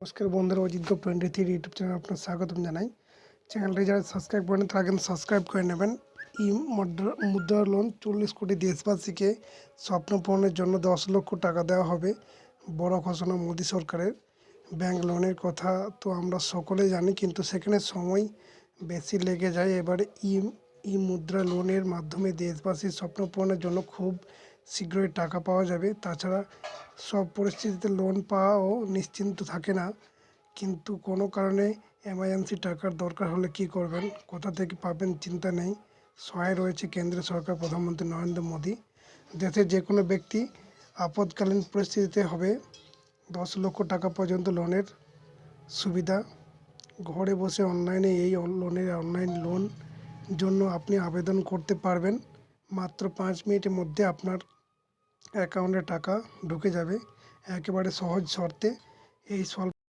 নমস্কার বন্ধুরা, অজিত গো 23 ইউটিউব চ্যানেলে আপনার স্বাগতম জানাই। চ্যানেলটি যারা সাবস্ক্রাইব করেন তারা কিন্তু সাবস্ক্রাইব করে নেবেন। ই মুদ্রা লোন 40 কোটি দেশবাসীকে স্বপ্ন পূরণের জন্য 10 লক্ষ টাকা দেওয়া হবে। বড় ঘোষণা মোদী সরকারের। ব্যাংক লোনের কথা তো আমরা সকলেই জানি, কিন্তু সেখানে সময় বেশি লেগে যায়। এবারে ই মুদ্রা লোনের মাধ্যমে দেশবাসীর স্বপ্ন পূরণের জন্য খুব শীঘ্রই টাকা পাওয়া যাবে। তাছাড়া সব পরিস্থিতিতে লোন পাওয়াও নিশ্চিন্ত থাকে না, কিন্তু কোনো কারণে এমার্জেন্সি টাকার দরকার হলে কি করবেন, কোথা থেকে পাবেন চিন্তা নেই। সহায় রয়েছে কেন্দ্রীয় সরকার, প্রধানমন্ত্রী নরেন্দ্র মোদী। দেশের যে কোনো ব্যক্তি আপদকালীন পরিস্থিতিতে হবে 10 লক্ষ টাকা পর্যন্ত লোনের সুবিধা। ঘরে বসে অনলাইনে এই অনলাইন লোন জন্য আপনি আবেদন করতে পারবেন। মাত্র 5 মিনিটের মধ্যে আপনার অ্যাকাউন্টে টাকা ঢুকে যাবে, একেবারে সহজ শর্তে। এই স্বল্প